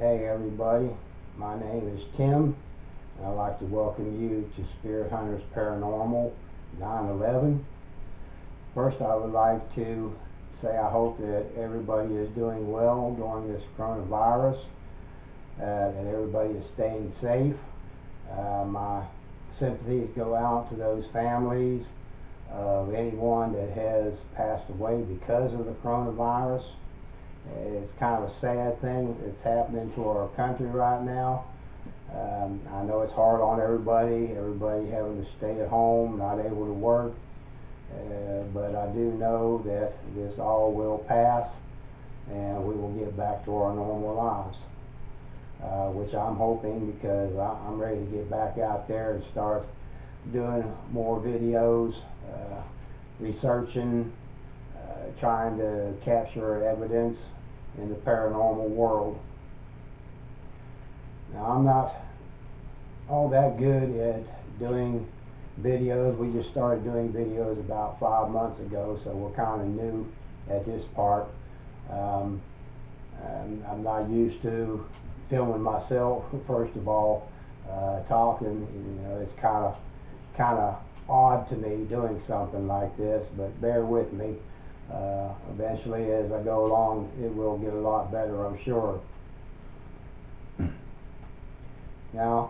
Hey everybody, my name is Tim, and I'd like to welcome you to Spirit Hunters Paranormal 9/11. First, I would like to say I hope that everybody is doing well during this coronavirus, that everybody is staying safe. My sympathies go out to those families of anyone that has passed away because of the coronavirus. It's kind of a sad thing that's happening to our country right now. I know it's hard on everybody having to stay at home, not able to work, but I do know that this all will pass and we will get back to our normal lives, which I'm hoping, because I'm ready to get back out there and start doing more videos, researching, trying to capture evidence in the paranormal world. Now, I'm not all that good at doing videos. We just started doing videos about 5 months ago, so we're kind of new at this part. I'm not used to filming myself, first of all, talking. It's kind of odd to me doing something like this, but bear with me. Eventually, as I go along, it will get a lot better, I'm sure. Now,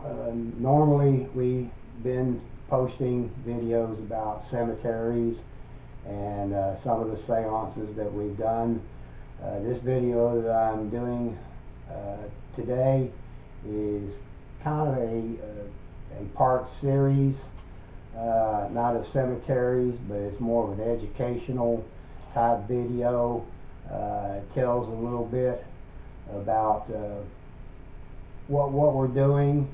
normally we've been posting videos about cemeteries and some of the seances that we've done. This video that I'm doing today is kind of a part series, not of cemeteries, but it's more of an educational type video. It tells a little bit about what we're doing,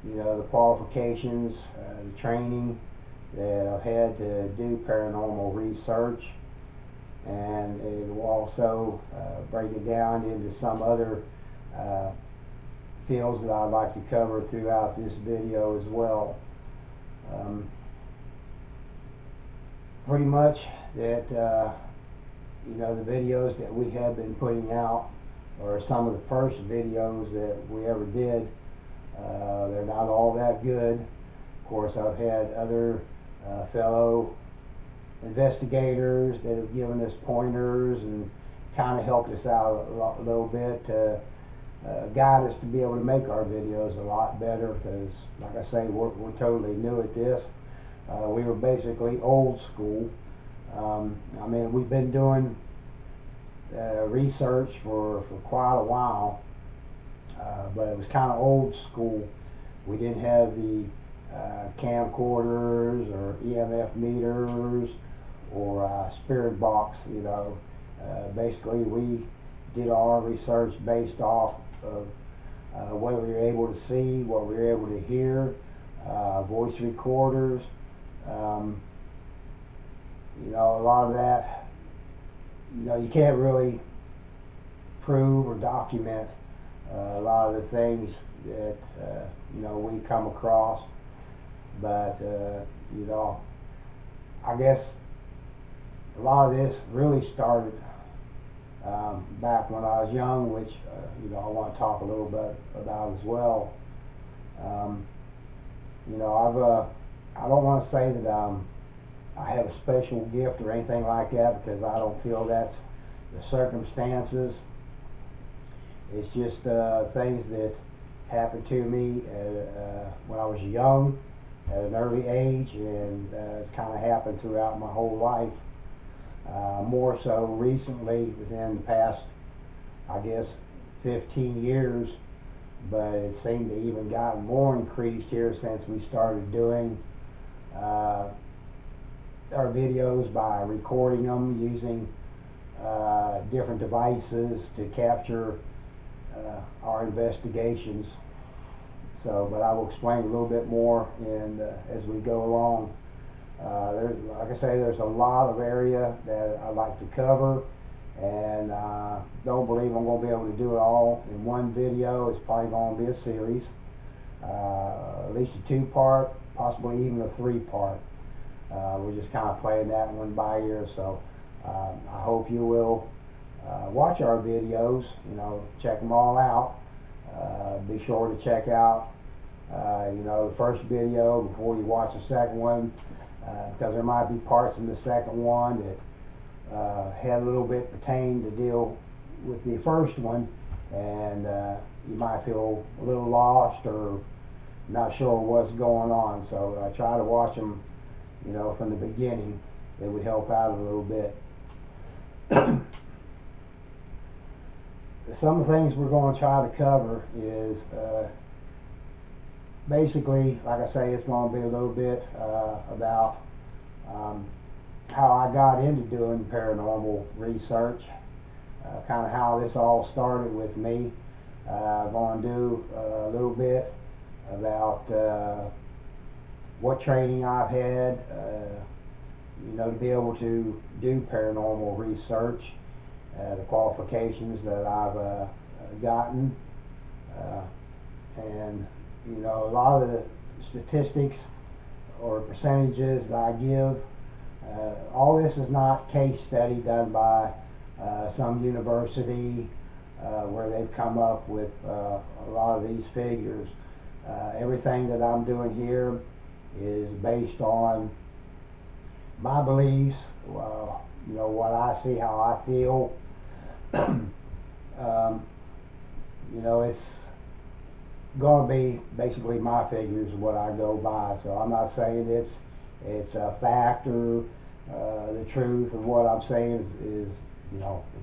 the qualifications, the training that I've had to do paranormal research, and it will also break it down into some other fields that I'd like to cover throughout this video as well. Pretty much that the videos that we have been putting out are some of the first videos that we ever did. They're not all that good. Of course, I've had other fellow investigators that have given us pointers and kind of helped us out a little bit to guide us to be able to make our videos a lot better, because, like I say, we're totally new at this. We were basically old school. I mean, we've been doing research for quite a while, but it was kind of old school. We didn't have the camcorders or EMF meters or spirit box. Basically we did our research based off of what we were able to see, what we were able to hear, voice recorders. A lot of that, you can't really prove or document a lot of the things that we come across, but I guess a lot of this really started back when I was young, which I want to talk a little bit about as well. I don't want to say that I have a special gift or anything like that, because I don't feel that's the circumstances. It's just things that happened to me when I was young, at an early age, and it's kind of happened throughout my whole life. More so recently, within the past, I guess, 15 years, but it seemed to even gotten more increased here since we started doing our videos by recording them using different devices to capture our investigations. But I will explain a little bit more as we go along. Like I say, there's a lot of area that I'd like to cover, and don't believe I'm going to be able to do it all in one video. It's probably going to be a series, at least a 2-part, possibly even a 3-part. We're just kind of playing that one by ear, so I hope you will watch our videos, check them all out. Be sure to check out the first video before you watch the second one, because there might be parts in the second one that had a little bit pertain to deal with the first one, and you might feel a little lost or not sure what's going on. So try to watch them, from the beginning. It would help out a little bit. Some of the things we're going to try to cover is basically, like I say, it's going to be a little bit about how I got into doing paranormal research, kind of how this all started with me. I'm going to do a little bit about what training I've had, to be able to do paranormal research, the qualifications that I've gotten, and a lot of the statistics or percentages that I give. All this is not case study done by some university where they've come up with a lot of these figures. Everything that I'm doing here is based on my beliefs, what I see, how I feel. It's going to be basically my figures, what I go by. So I'm not saying it's a fact or the truth of what I'm saying is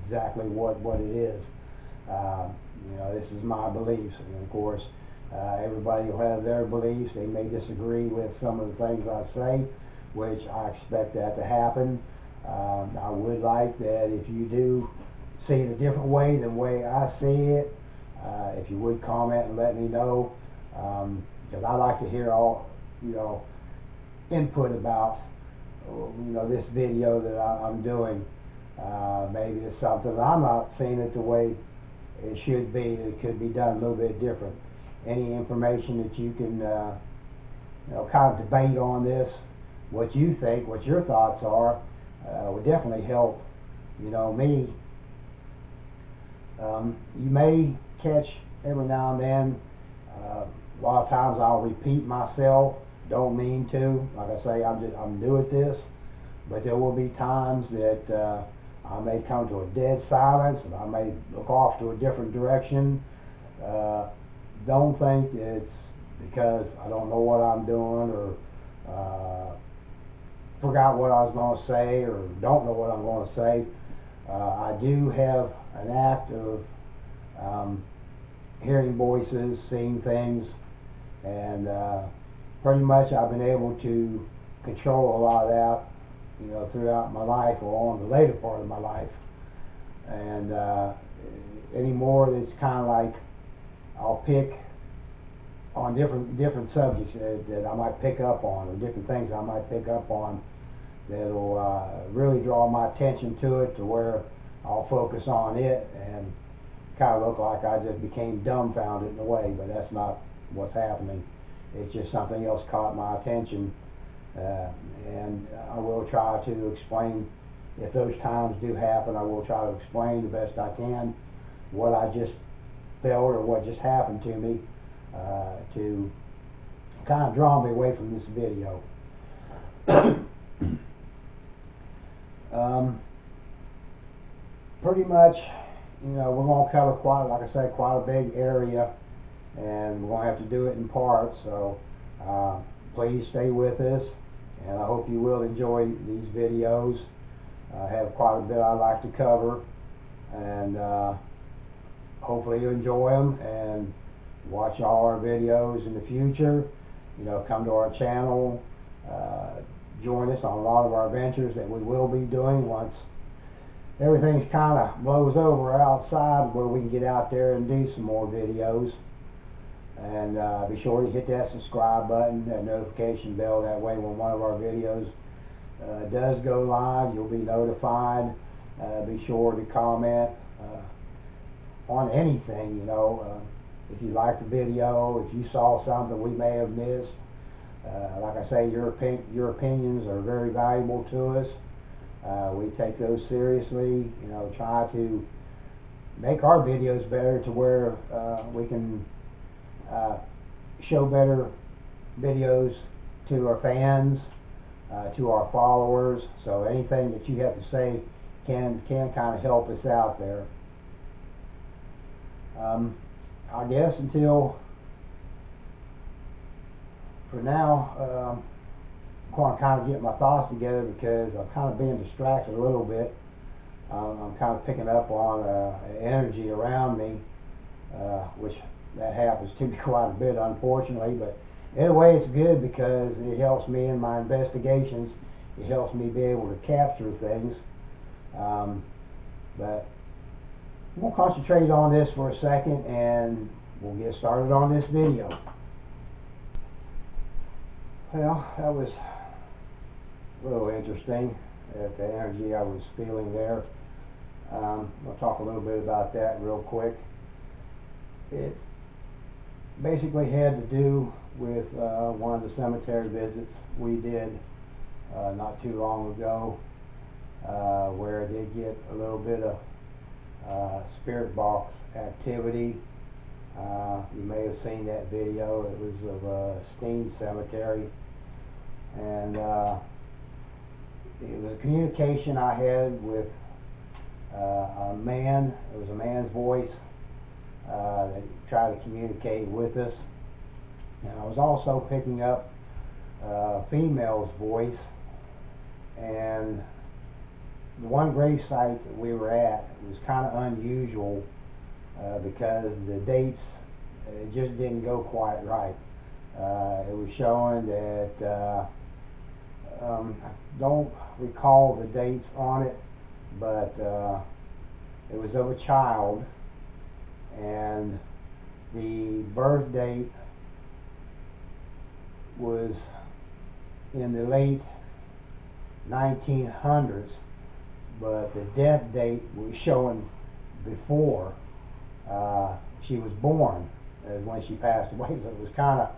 exactly what it is. This is my beliefs, and of course everybody will have their beliefs. They may disagree with some of the things I say, which I expect that to happen. I would like that if you do see it a different way than the way I see it, if you would comment and let me know, because I like to hear all input about this video that I'm doing. Maybe it's something I'm not seeing it the way it should be. It could be done a little bit different. Any information that you can kind of debate on this, what you think, what your thoughts are, would definitely help me. You may catch every now and then, a lot of times I'll repeat myself, don't mean to. Like I say, I'm new at this, but there will be times that I may come to a dead silence, and I may look off to a different direction. Don't think it's because I don't know what I'm doing, or forgot what I was going to say, or don't know what I'm going to say. I do have an act of hearing voices, seeing things, and pretty much I've been able to control a lot of that, throughout my life, or on the later part of my life. And anymore, it's kind of like I'll pick on different subjects that I might pick up on, or different things I might pick up on that'll really draw my attention to it, to where I'll focus on it and kind of look like I just became dumbfounded in a way, but that's not what's happening. It's just something else caught my attention, and I will try to explain, if those times do happen, I will try to explain the best I can what I just felt or what just happened to me, to kind of draw me away from this video. Pretty much, we're going to cover like I said, quite a big area, and we're going to have to do it in parts. So please stay with us, and I hope you will enjoy these videos. I have quite a bit I like to cover, and hopefully you enjoy them and watch all our videos in the future. Come to our channel, join us on a lot of our ventures that we will be doing once everything's kind of blows over outside, where we can get out there and do some more videos. And be sure to hit that subscribe button, that notification bell. That way when one of our videos does go live, you'll be notified. Be sure to comment on anything, if you liked the video, if you saw something we may have missed. Like I say, your opinions are very valuable to us. We take those seriously, try to make our videos better to where we can show better videos to our fans, to our followers. So anything that you have to say can kind of help us out there. I guess until for now, I'm going to kind of get my thoughts together because I'm kind of being distracted a little bit. I'm kind of picking up on energy around me, which that happens to me quite a bit, unfortunately. But in a way, it's good because it helps me in my investigations. It helps me be able to capture things. But I'm going to concentrate on this for a second, and we'll get started on this video. Well, that was a little interesting, at the energy I was feeling there. I'll talk a little bit about that real quick. It basically had to do with one of the cemetery visits we did not too long ago, where I did get a little bit of spirit box activity. You may have seen that video. It was of Steen Cemetery, and it was a communication I had with a man. It was a man's voice that tried to communicate with us, and I was also picking up a female's voice. And the one grave site that we were at was kind of unusual because the dates just didn't go quite right. It was showing that I don't recall the dates on it, but it was of a child, and the birth date was in the late 1900s, but the death date was showing before she was born, as when she passed away. So it was kind of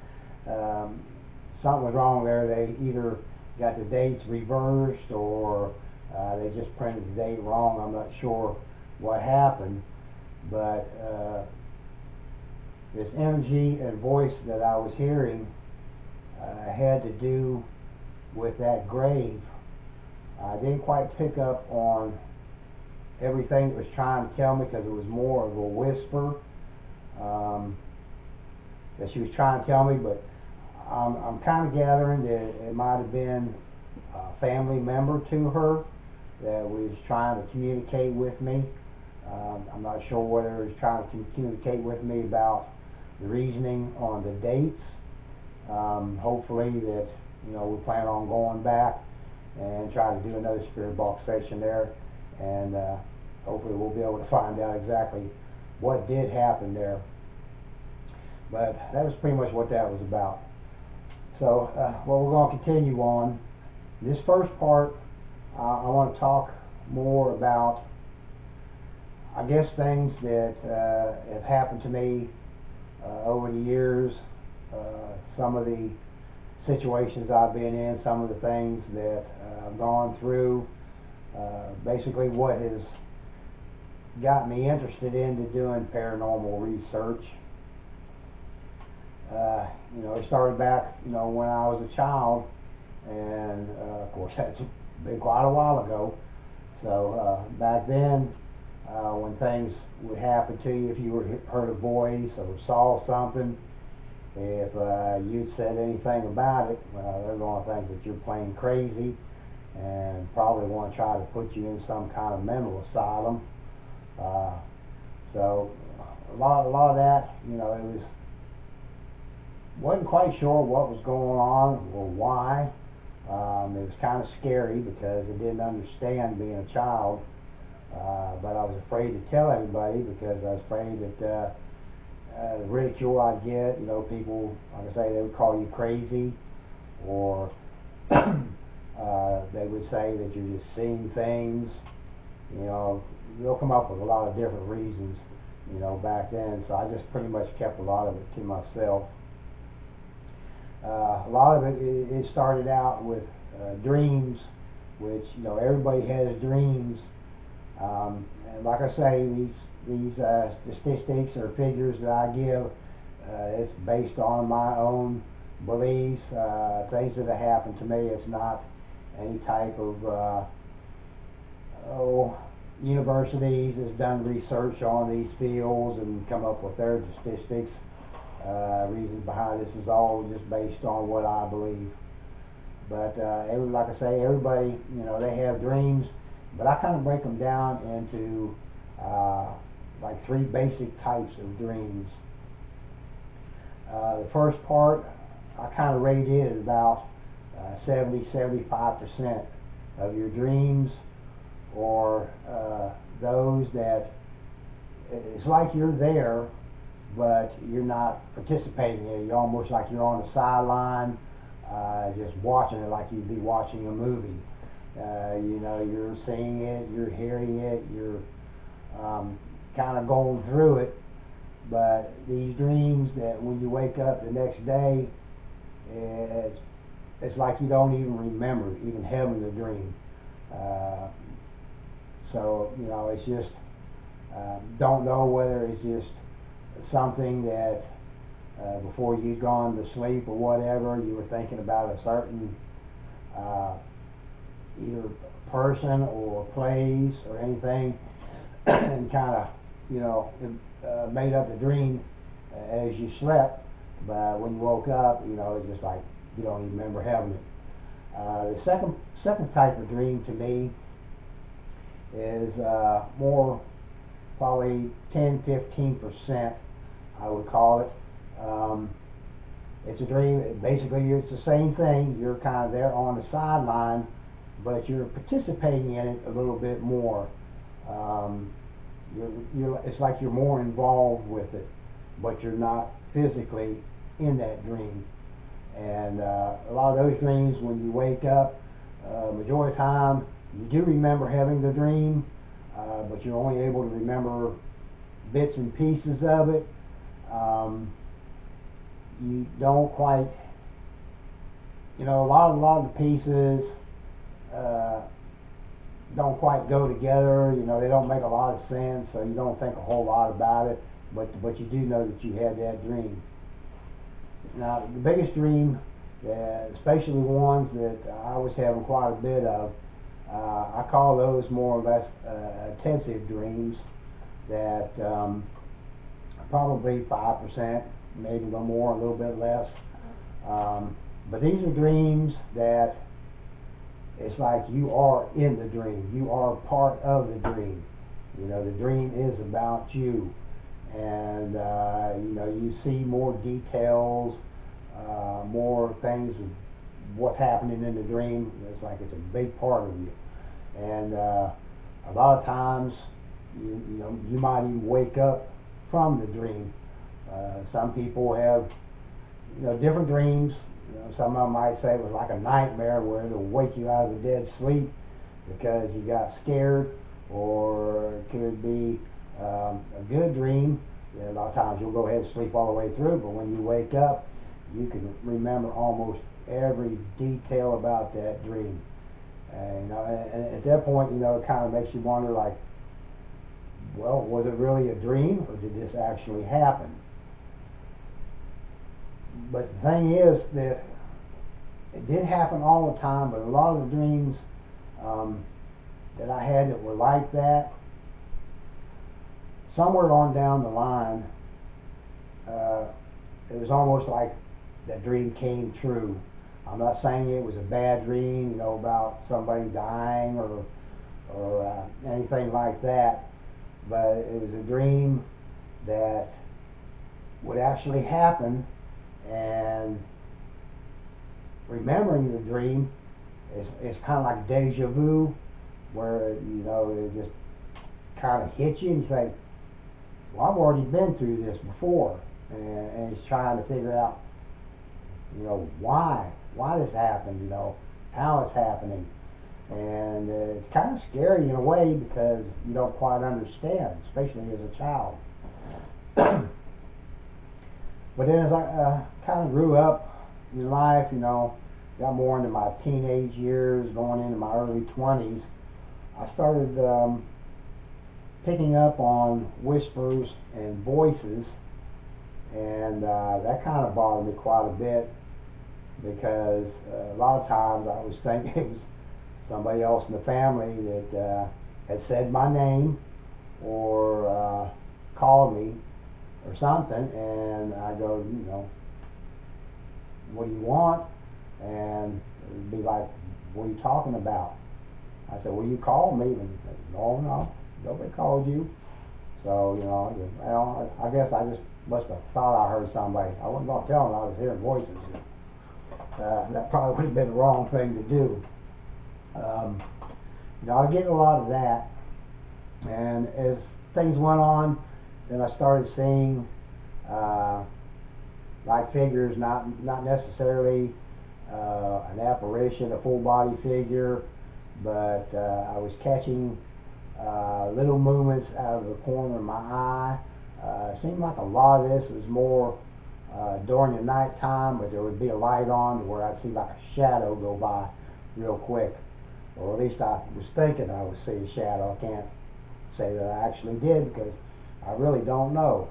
something was wrong there. They either got the dates reversed or they just printed the date wrong. I'm not sure what happened, but this energy and voice that I was hearing had to do with that grave. I didn't quite pick up on everything it was trying to tell me because it was more of a whisper that she was trying to tell me, but I'm kind of gathering that it might have been a family member to her that was trying to communicate with me. I'm not sure whether it was trying to communicate with me about the reasoning on the dates. Hopefully that, we plan on going back and try to do another spirit box session there, and hopefully we'll be able to find out exactly what did happen there. But that was pretty much what that was about. So well, we're going to continue on. This first part, I want to talk more about, I guess, things that have happened to me over the years, some of the situations I've been in, some of the things that I've gone through, basically what has got me interested into doing paranormal research. It started back, when I was a child, and of course that's been quite a while ago. So back then, when things would happen to you, if you heard a voice or saw something, if you'd said anything about it, they're going to think that you're plain crazy and probably want to try to put you in some kind of mental asylum. So a lot of that, it wasn't quite sure what was going on or why. It was kind of scary because I didn't understand being a child, but I was afraid to tell anybody because I was afraid that the ridicule I'd get. People, like I say, they would call you crazy, or they would say that you're just seeing things. They'll come up with a lot of different reasons, back then. So I just pretty much kept a lot of it to myself. A lot of it started out with dreams, which everybody has dreams, and like I say, these statistics or figures that I give, it's based on my own beliefs, things that have happened to me. It's not any type of universities has done research on these fields and come up with their statistics. Reasons behind this is all just based on what I believe. But like I say, everybody, they have dreams, but I kind of break them down into like three basic types of dreams. The first part, I kind of rate it at about 70-75% of your dreams, or those that it's like you're there, but you're not participating in it. You're almost like you're on the sideline, just watching it like you'd be watching a movie. You're seeing it, you're hearing it, you're kind of going through it. But these dreams that when you wake up the next day, it's like you don't even remember even having the dream. So it's just don't know whether it's just something that before you'd gone to sleep or whatever, you were thinking about a certain either person or place or anything, and kind of made up the dream as you slept. But when you woke up, it's just like you don't even remember having it. The second type of dream to me is more probably 10-15%, I would call it. It's a dream. Basically, it's the same thing. You're kind of there on the sideline, but you're participating in it a little bit more. It's like you're more involved with it, but you're not physically in that dream. And a lot of those dreams, when you wake up, majority of the time, you do remember having the dream, but you're only able to remember bits and pieces of it. You don't quite, a lot of the pieces don't quite go together. They don't make a lot of sense, so you don't think a whole lot about it. But you do know that you had that dream. Now, the biggest dream, especially the ones that I was having quite a bit of, I call those more or less intensive dreams that probably 5%, maybe a little more, a little bit less. But these are dreams that it's like you are in the dream. You are part of the dream. The dream is about you. And, you see more details, more things of what's happening in the dream. It's like it's a big part of you. And a lot of times, you might even wake up from the dream. Some people have, different dreams. Some of them might say it was like a nightmare where it'll wake you out of the dead sleep because you got scared, or it could be a good dream. A lot of times you'll go ahead and sleep all the way through, but when you wake up, you can remember almost every detail about that dream. And at that point, it kind of makes you wonder, like, well, was it really a dream, or did this actually happen? But the thing is that it did happen all the time, but a lot of the dreams that I had that were like that, somewhere on down the line, it was almost like that dream came true. I'm not saying it was a bad dream, about somebody dying or anything like that, but it was a dream that would actually happen. And remembering the dream is kind of like deja vu, where it just kind of hits you and you think, well, I've already been through this before, and it's trying to figure out why this happened, how it's happening. And it's kind of scary in a way because you don't quite understand, especially as a child. But then as I kind of grew up in life, got more into my teenage years, going into my early 20s, I started picking up on whispers and voices, and that kind of bothered me quite a bit, because a lot of times I was thinking it was somebody else in the family that had said my name or called me or something, and I go, what do you want? And it'd be like, what are you talking about? I said, well, you called me. And said, no, nobody called you. So, well, I guess I just must have thought I heard somebody. I wasn't going to tell them I was hearing voices. That probably would have been the wrong thing to do. I get a lot of that. And as things went on, then I started seeing like figures, not necessarily an apparition, a full body figure, but I was catching little movements out of the corner of my eye. It seemed like a lot of this was more during the night time, but there would be a light on where I'd see like a shadow go by real quick. Or at least I was thinking I would see a shadow. I can't say that I actually did, because I really don't know.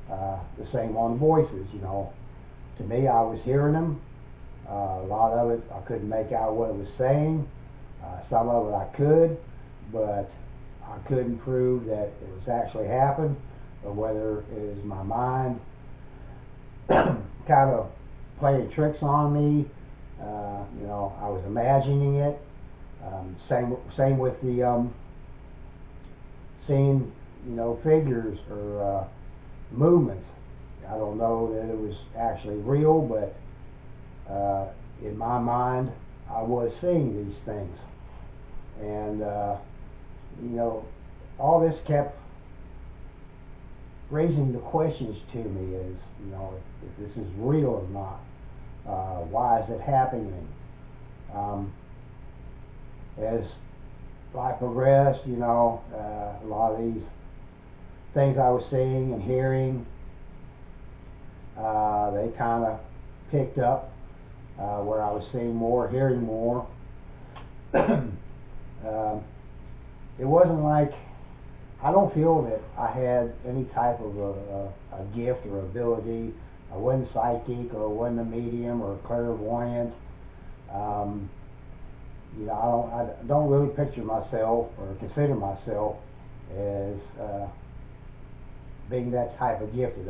The same on the voices, To me, I was hearing them. A lot of it, I couldn't make out what it was saying. Some of it I could, but I couldn't prove that it was actually happened, or whether it was my mind kind of playing tricks on me. I was imagining it. Same with the seeing, figures or movements. I don't know that it was actually real, but in my mind, I was seeing these things. And, all this kept raising the questions to me is, if this is real or not. Why is it happening? As life progressed, a lot of these things I was seeing and hearing, they kind of picked up, where I was seeing more, hearing more. It wasn't like, I don't feel that I had any type of a gift or ability. I wasn't psychic, or I wasn't a medium or a clairvoyant. I don't really picture myself or consider myself as being that type of gifted.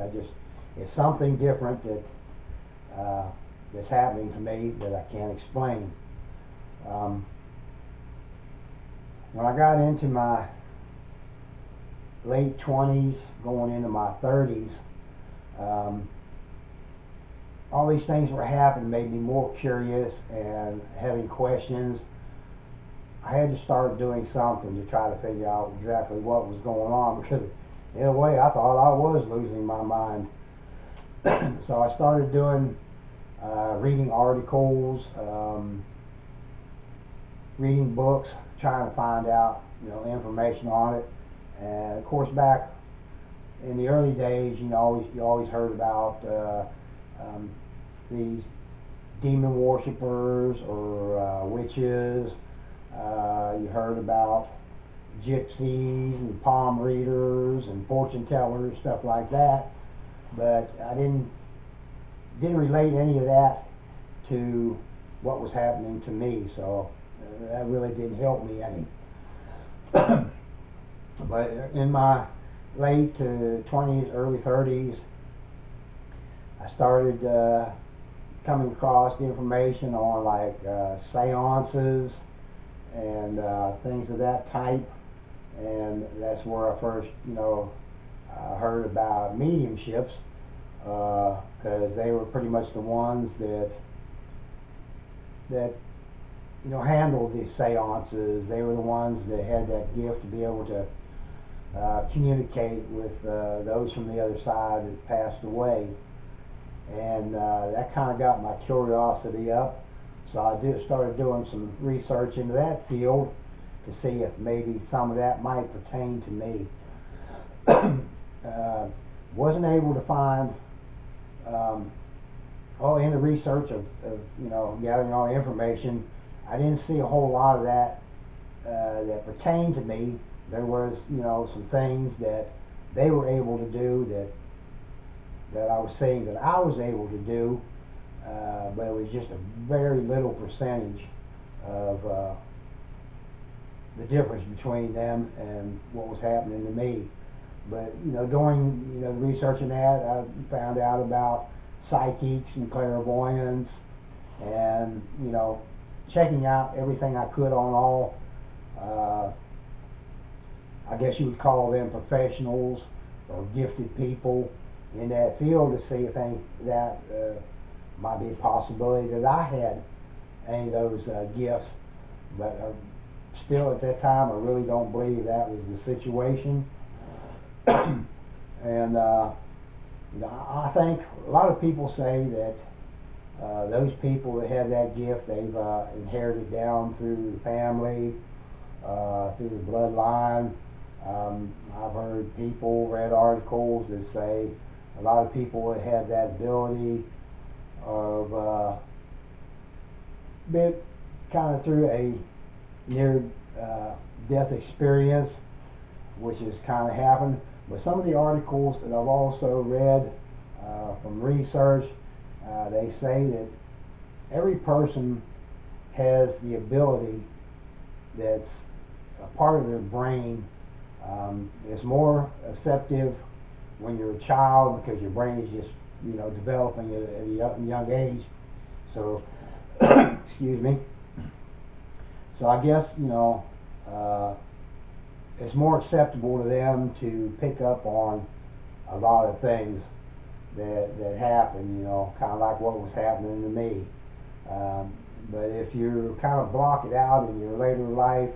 It's something different that's happening to me that I can't explain. When I got into my late 20s, going into my 30s, all these things were happening, made me more curious and having questions. I had to start doing something to try to figure out exactly what was going on, because in a way I thought I was losing my mind. So I started doing reading articles, reading books, trying to find out information on it. And of course, back in the early days, you always heard about these demon worshippers or witches. You heard about gypsies and palm readers and fortune tellers, stuff like that. But I didn't relate any of that to what was happening to me, so that really didn't help me any. But in my late 20s, early 30s, I started coming across the information on like seances and things of that type, and that's where I first, heard about mediumships, because they were pretty much the ones that handled these seances. They were the ones that had that gift to be able to communicate with those from the other side that passed away. And that kind of got my curiosity up. So I started doing some research into that field to see if maybe some of that might pertain to me. Wasn't able to find, in the research of gathering all the information, I didn't see a whole lot of that that pertained to me, there was, some things that they were able to do that I was saying that I was able to do, but it was just a very little percentage of the difference between them and what was happening to me. But during researching that, I found out about psychics and clairvoyance, and checking out everything I could on all. Uh, I guess you would call them professionals or gifted people in that field to see if any that might be a possibility that I had any of those gifts. But still, at that time, I really don't believe that was the situation. And I think a lot of people say that those people that have that gift, they've inherited down through the family, through the bloodline. I've heard people, read articles that say a lot of people that have that ability of been kind of through a near death experience, which has kind of happened. But some of the articles that I've also read from research, they say that every person has the ability that's a part of their brain. It's more receptive when you're a child because your brain is just developing at a young age. So excuse me. So I guess uh, it's more acceptable to them to pick up on a lot of things that happen. Kind of like what was happening to me. But if you kind of block it out in your later life,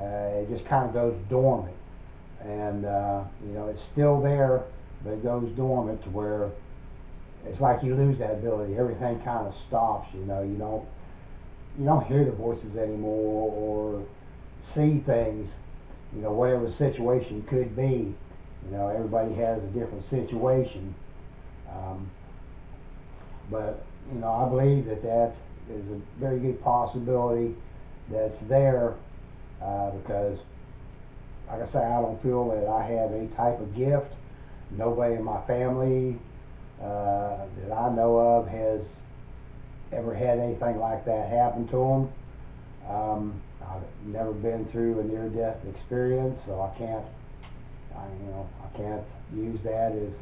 it just kind of goes dormant, and it's still there, but it goes dormant to where it's like you lose that ability. Everything kind of stops. You don't hear the voices anymore or see things. Whatever the situation could be. Everybody has a different situation, um, but I believe that is a very good possibility that's there, because, like I say, I don't feel that I have any type of gift. Nobody in my family that I know of has ever had anything like that happen to them. I've never been through a near-death experience, so I can't use that as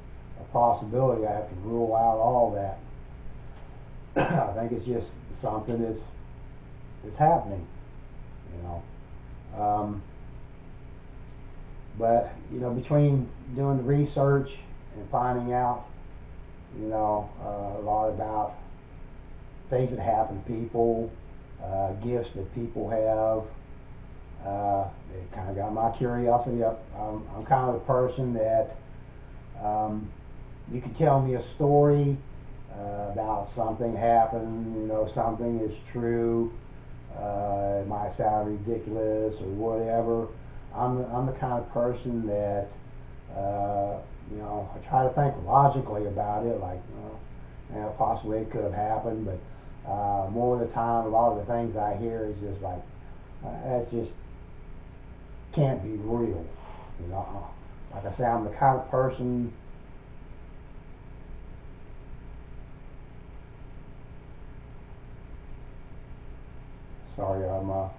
a possibility. I have to rule out all that. I think it's just something that's happening, you know. Um, but between doing the research and finding out, a lot about things that happen to people, gifts that people have. It kind of got my curiosity up. I'm kind of a person that you can tell me a story about something happened, something is true. It might sound ridiculous or whatever. I'm the kind of person that I try to think logically about it, like possibly it could have happened, but more of the time, a lot of the things I hear is just like that just can't be real. Like I say, I'm the kind of person. Sorry, I'm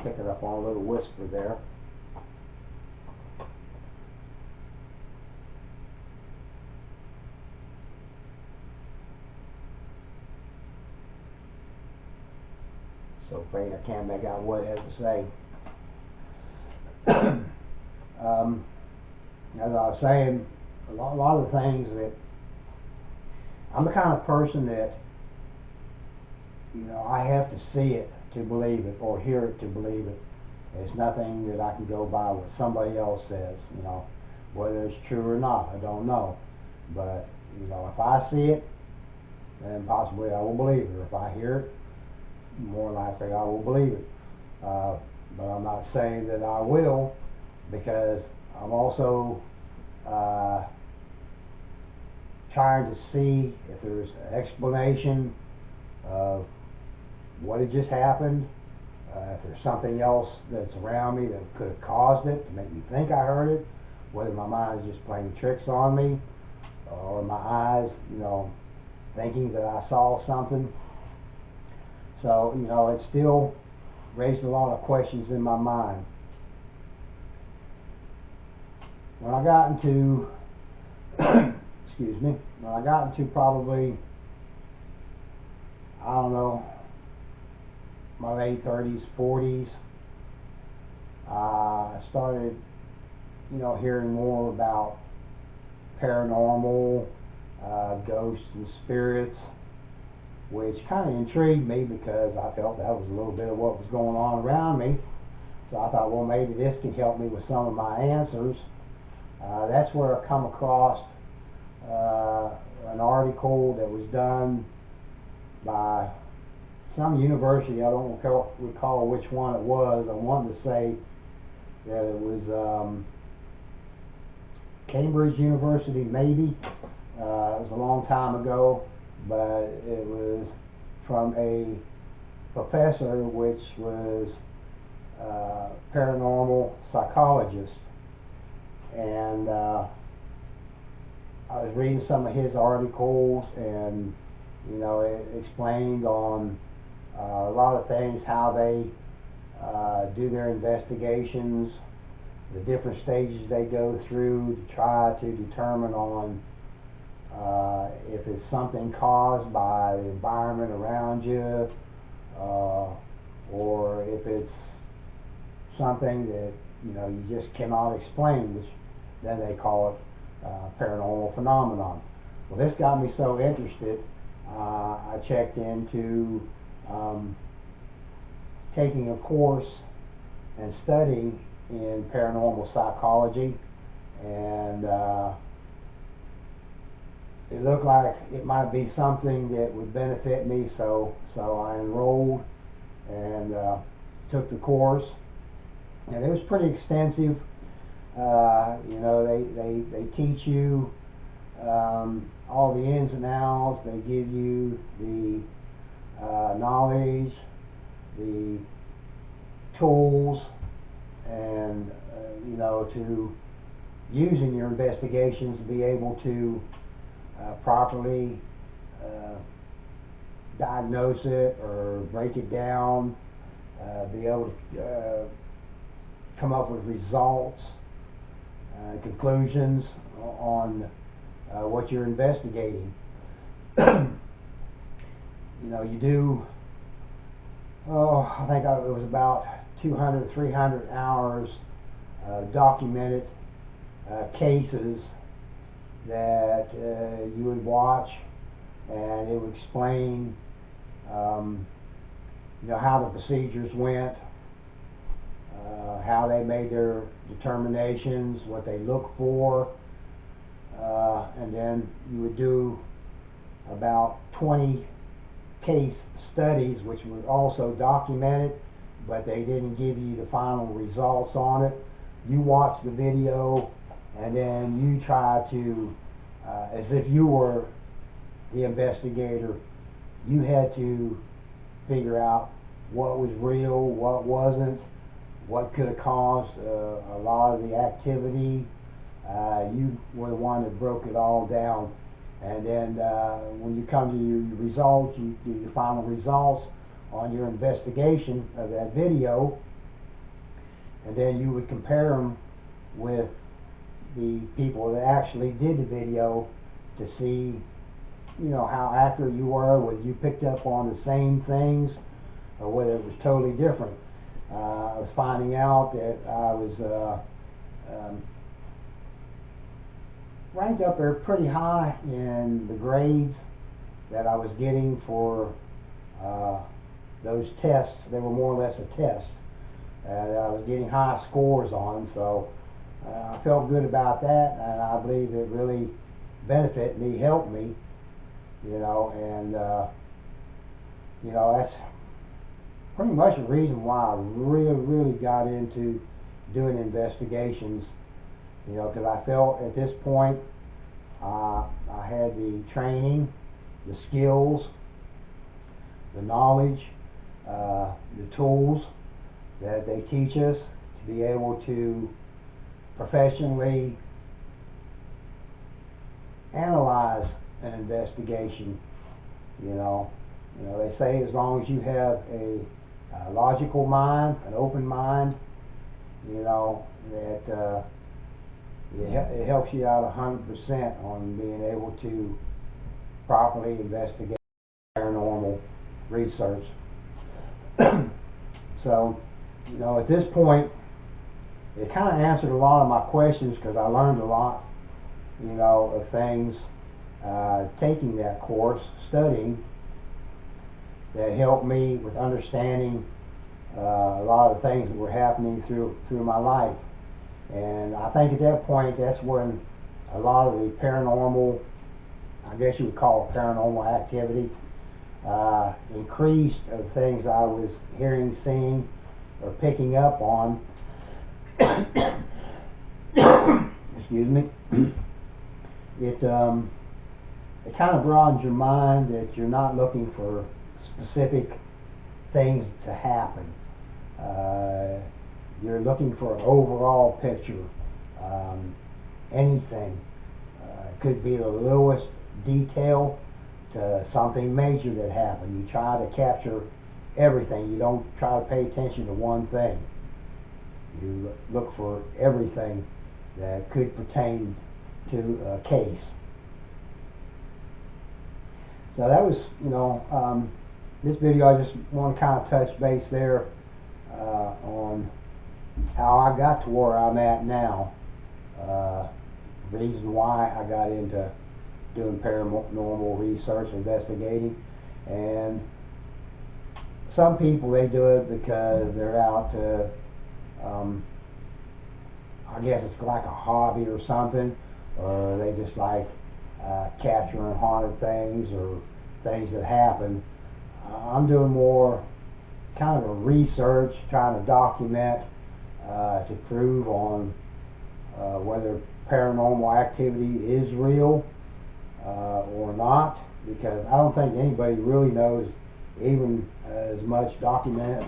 picking up on a little whisper there. So faint I can't make out what it has to say. As I was saying, a lot of the things that I'm the kind of person that I have to see it to believe it or hear it to believe it. It's nothing that I can go by what somebody else says. Whether it's true or not, I don't know. But if I see it, then possibly I will believe it. Or if I hear it, more likely I will believe it. But I'm not saying that I will, because I'm also uh, trying to see if there's an explanation of what had just happened, if there's something else that's around me that could have caused it to make me think I heard it, whether my mind is just playing tricks on me, or my eyes, thinking that I saw something. So, it still raised a lot of questions in my mind. When I got into, excuse me, when I got into probably, I don't know, my late 30s, 40s, I started, hearing more about paranormal, ghosts and spirits, which kind of intrigued me because I felt that was a little bit of what was going on around me. So I thought, well, maybe this can help me with some of my answers. That's where I come across an article that was done by some university. I don't recall which one it was. I wanted to say that it was Cambridge University, maybe. It was a long time ago, but it was from a professor which was a paranormal psychologist. And I was reading some of his articles, and it explained on a lot of things, how they do their investigations, the different stages they go through to try to determine on if it's something caused by the environment around you, or if it's something that you just cannot explain, which then they call it paranormal phenomenon. Well, this got me so interested, I checked into taking a course and studying in paranormal psychology, and it looked like it might be something that would benefit me, so I enrolled and took the course, and it was pretty extensive. They teach you all the ins and outs. They give you the knowledge, the tools, and to use in your investigations, to be able to properly diagnose it or break it down, be able to come up with results, conclusions on what you're investigating. You do, I think it was about 200, 300 hours documented cases that you would watch, and it would explain how the procedures went, how they made their determinations, what they look for, and then you would do about 20 case studies, which were also documented, but they didn't give you the final results on it. You watch the video, and then you try to, as if you were the investigator, you had to figure out what was real, what wasn't, what could have caused a lot of the activity. You were the one that broke it all down, and then when you come to your results, you do your final results on your investigation of that video, and then you would compare them with the people that actually did the video to see how accurate you were, whether you picked up on the same things or whether it was totally different. I was finding out that I was ranked up there pretty high in the grades that I was getting for those tests. They were more or less a test, and I was getting high scores on, so I felt good about that, and I believe it really benefited me, helped me, and that's pretty much the reason why I really got into doing investigations, because I felt at this point I had the training, the skills, the knowledge, the tools that they teach us to be able to professionally analyze an investigation. They say as long as you have a logical mind, an open mind, that it helps you out 100% on being able to properly investigate paranormal research. So, at this point, it kind of answered a lot of my questions because I learned a lot, of things taking that course, studying, that helped me with understanding a lot of the things that were happening through my life. And I think at that point, that's when a lot of the paranormal, I guess you would call it paranormal activity, increased of things I was hearing, seeing, or picking up on. Excuse me. It kind of broadens your mind that you're not looking for specific things to happen. You're looking for an overall picture. Anything. It could be the lowest detail to something major that happened. You try to capture everything. You don't try to pay attention to one thing. You look for everything that could pertain to a case. So that was, this video, I just want to kind of touch base there on how I got to where I'm at now. Reason why I got into doing paranormal research, investigating. And some people, they do it because they're out to, I guess it's like a hobby or something, or they just like capturing haunted things or things that happen. I'm doing more kind of a research, trying to document to prove on whether paranormal activity is real or not, because I don't think anybody really knows, even as much document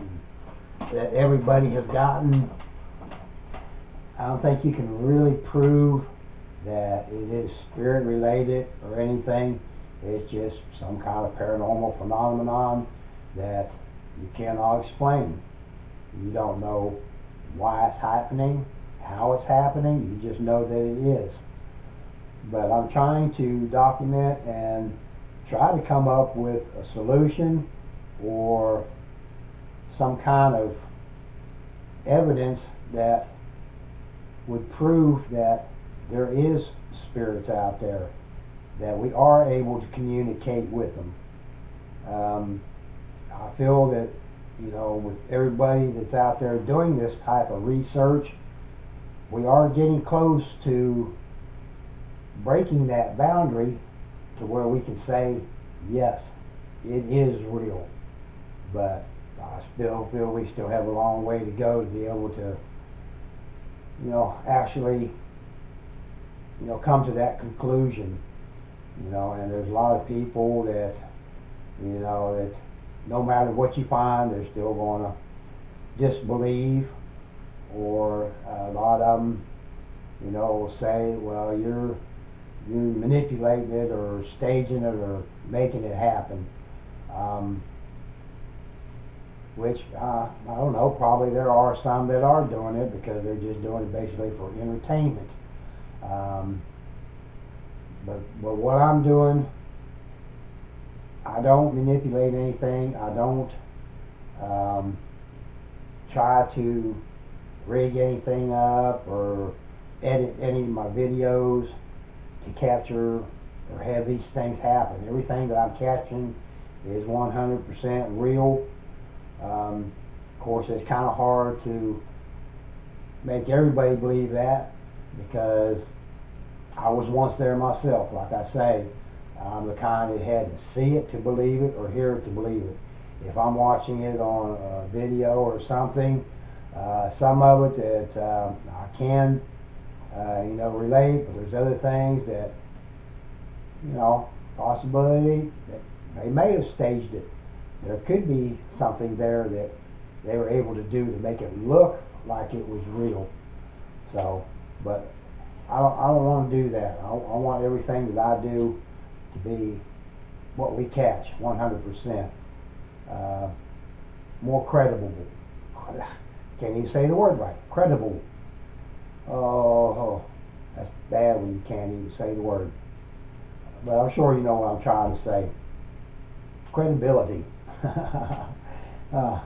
that everybody has gotten. I don't think you can really prove that it is spirit related or anything. It's just some kind of paranormal phenomenon that you cannot explain. You don't know why it's happening, how it's happening, you just know that it is. But I'm trying to document and try to come up with a solution or some kind of evidence that would prove that there is spirits out there, that we are able to communicate with them. I feel that, with everybody that's out there doing this type of research, we are getting close to breaking that boundary to where we can say, yes, it is real. But I still feel we still have a long way to go to be able to, actually, come to that conclusion. And there's a lot of people that, that no matter what you find, they're still going to disbelieve, or a lot of them, will say, well, you're manipulating it or staging it or making it happen. Which, I don't know, probably there are some that are doing it because they're just doing it basically for entertainment. But what I'm doing, I don't manipulate anything. I don't try to rig anything up or edit any of my videos to capture or have these things happen. Everything that I'm capturing is 100% real. Of course, it's kind of hard to make everybody believe that, because I was once there myself. Like I say, I'm the kind that had to see it to believe it or hear it to believe it. If I'm watching it on a video or something, some of it that I can relate, but there's other things that, possibility that they may have staged it. there could be something there that they were able to do to make it look like it was real. So, but I don't want to do that. I want everything that I do to be what we catch, 100%. More credible. Can't even say the word right. Credible. Oh, that's bad when you can't even say the word. But I'm sure you know what I'm trying to say. Credibility. uh,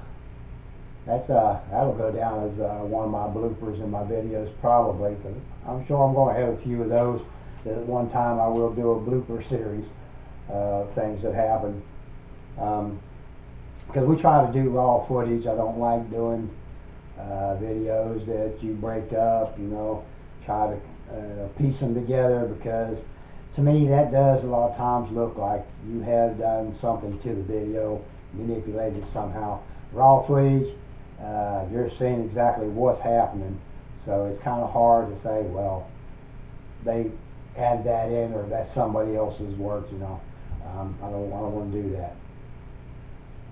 that'll go down as one of my bloopers in my videos probably, because I'm sure I'm going to have a few of those. That at one time I will do a blooper series of things that happen. Because we try to do raw footage. I don't like doing videos that you break up, try to piece them together, because to me that does a lot of times look like you have done something to the video, manipulated somehow. Raw footage, you're seeing exactly what's happening, so it's kind of hard to say, well, they add that in, or that's somebody else's work. I don't want to do that.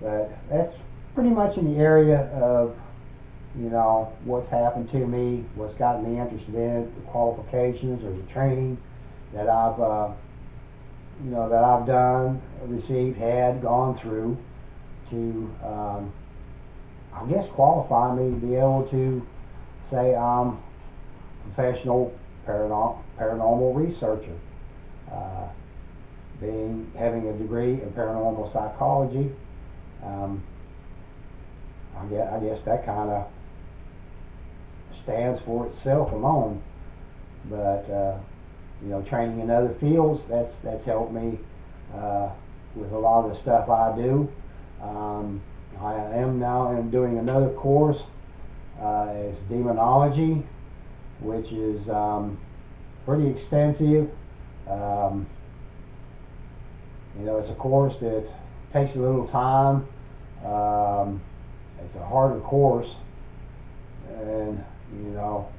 But that's pretty much in the area of what's happened to me, what's gotten me interested in it, the qualifications or the training that I've done, received, had, gone through to, I guess, qualify me to be able to say I'm a professional paranormal researcher. Having a degree in paranormal psychology, I guess that kind of stands for itself alone. But training in other fields, that's helped me with a lot of the stuff I do. I am now doing another course. It's demonology, which is pretty extensive. It's a course that takes a little time. It's a harder course, and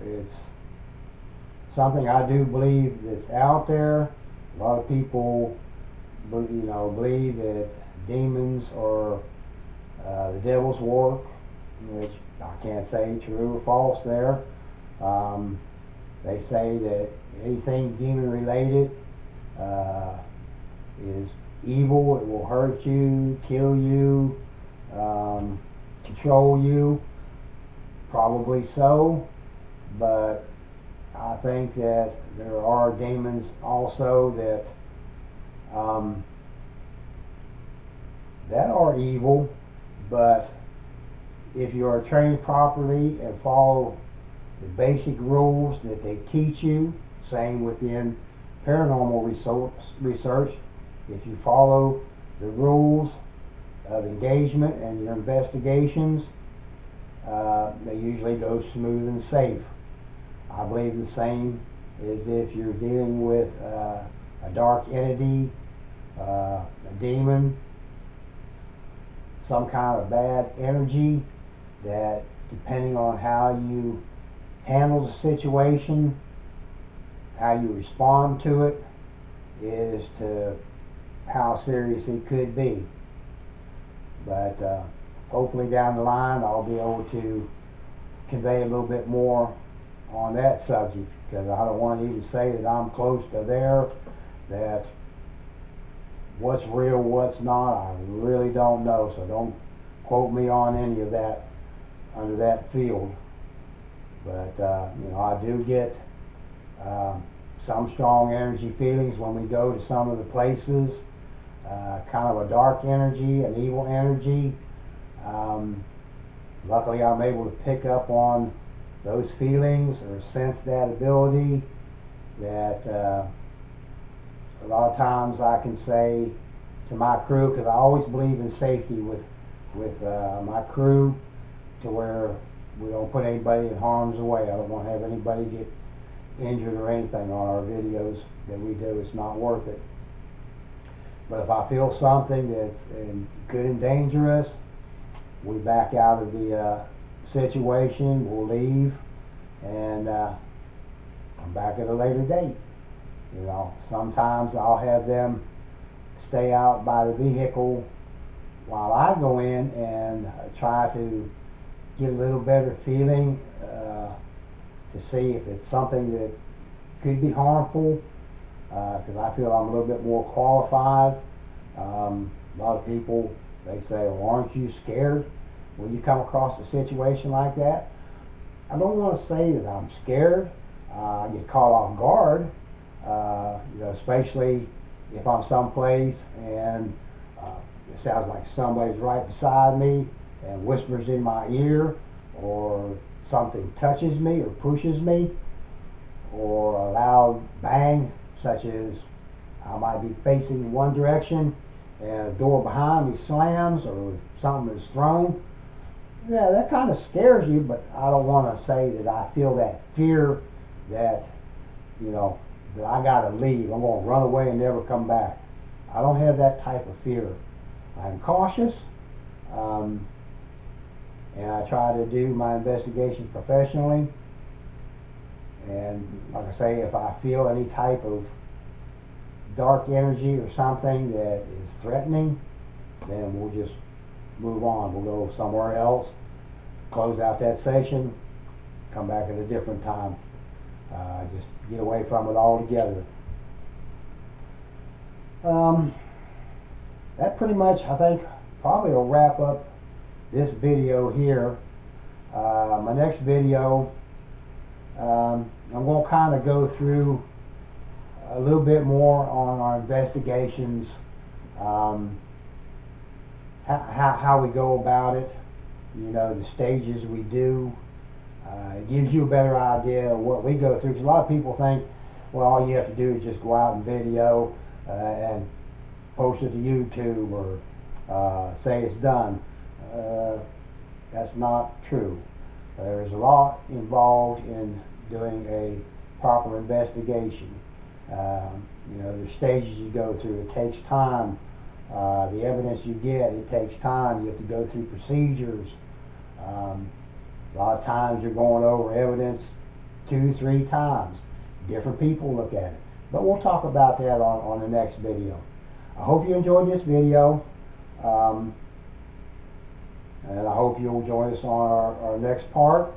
it's something I do believe that's out there. A lot of people, believe that demons are the devil's work, which I can't say true or false there. They say that anything demon related is evil. It will hurt you, kill you, control you. Probably so, but I think that there are demons also that that are evil, but if you are trained properly and follow the basic rules that they teach you, same within paranormal research, if you follow the rules of engagement and your investigations, they usually go smooth and safe. I believe the same is if you're dealing with a dark entity, a demon, some kind of bad energy, that depending on how you handle the situation, how you respond to it, is to how serious it could be. But hopefully down the line I'll be able to convey a little bit more on that subject, because I don't want to even say that I'm close to there, that what's real, what's not, I really don't know, so don't quote me on any of that under that field. But I do get some strong energy feelings when we go to some of the places, kind of a dark energy, an evil energy. Luckily I'm able to pick up on those feelings or sense that ability, that a lot of times I can say to my crew, because I always believe in safety with my crew, to where we don't put anybody in harm's way. I don't want to have anybody get injured or anything on our videos that we do. It's not worth it. But if I feel something that's good and dangerous, we back out of the situation, we'll leave, and come back at a later date. Sometimes I'll have them stay out by the vehicle while I go in and try to get a little better feeling to see if it's something that could be harmful, because I feel I'm a little bit more qualified. A lot of people, they say, well, aren't you scared when you come across a situation like that? I don't want to say that I'm scared. I get caught off guard, especially if I'm someplace and it sounds like somebody's right beside me and whispers in my ear, or something touches me or pushes me, or a loud bang, such as I might be facing one direction and a door behind me slams, or something is thrown. Yeah, that kind of scares you, but I don't want to say that I feel that fear that, that I got to leave. I'm going to run away and never come back. I don't have that type of fear. I'm cautious, and I try to do my investigation professionally. And like I say, if I feel any type of dark energy or something that is threatening, then we'll just move on. We'll go somewhere else, close out that session, come back at a different time. Just get away from it altogether. That pretty much, I think, probably will wrap up this video here. My next video, I'm going to kind of go through a little bit more on our investigations, how we go about it, the stages we do. It gives you a better idea of what we go through, because a lot of people think, well, all you have to do is just go out and video and post it to YouTube, or say it's done. That's not true. There's a lot involved in doing a proper investigation. There's stages you go through. It takes time. The evidence you get, it takes time. You have to go through procedures. A lot of times you're going over evidence 2-3 times. Different people look at it. But we'll talk about that on the next video. I hope you enjoyed this video. And I hope you'll join us on our next part.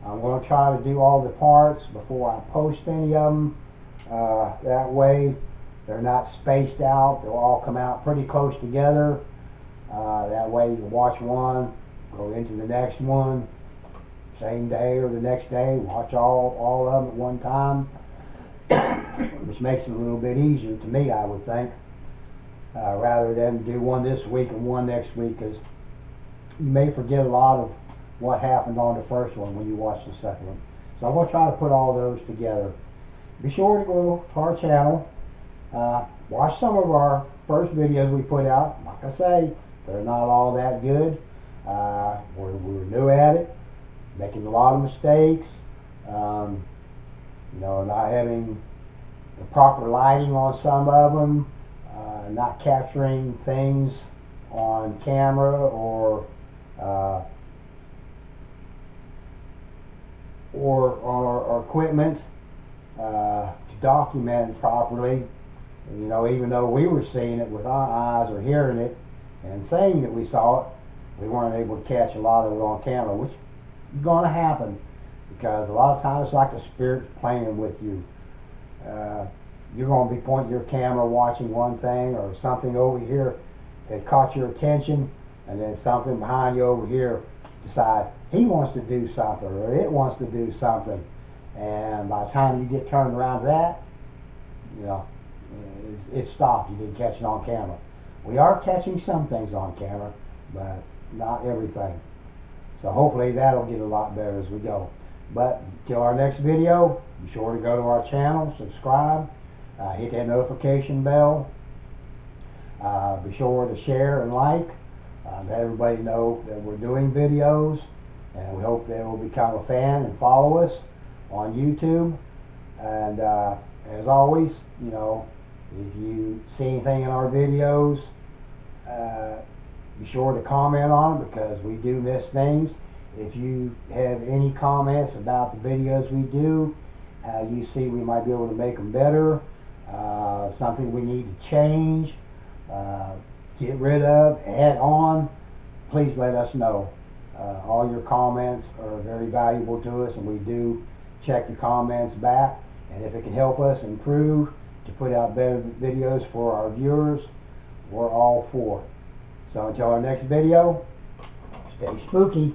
I'm going to try to do all the parts before I post any of them. That way they're not spaced out. They'll all come out pretty close together. That way you can watch one, go into the next one, same day or the next day, watch all of them at one time, which makes it a little bit easier to me, I would think, rather than do one this week and one next week, because you may forget a lot of what happened on the first one when you watch the second one. So I'm going to try to put all those together. Be sure to go to our channel, watch some of our first videos we put out. Like I say, they're not all that good. We're new at it, making a lot of mistakes, not having the proper lighting on some of them, not capturing things on camera or our equipment to document it properly. Even though we were seeing it with our eyes or hearing it and saying that we saw it, we weren't able to catch a lot of it on camera, which is going to happen, because a lot of times it's like the spirit playing with you. You're going to be pointing your camera watching one thing, or something over here that caught your attention, and then something behind you over here decides he wants to do something, or it wants to do something, and by the time you get turned around to that, it stopped. You didn't catch it on camera. We are catching some things on camera, but not everything. So hopefully that'll get a lot better as we go. But till our next video, be sure to go to our channel, subscribe, hit that notification bell, be sure to share and like, let everybody know that we're doing videos, and we hope they will become a fan and follow us on YouTube. And as always, if you see anything in our videos, be sure to comment on it, because we do miss things. If you have any comments about the videos we do, you see we might be able to make them better, something we need to change, get rid of, add on, please let us know. All your comments are very valuable to us, and we do check the comments back. And if it can help us improve to put out better videos for our viewers, we're all for it. So until our next video, stay spooky.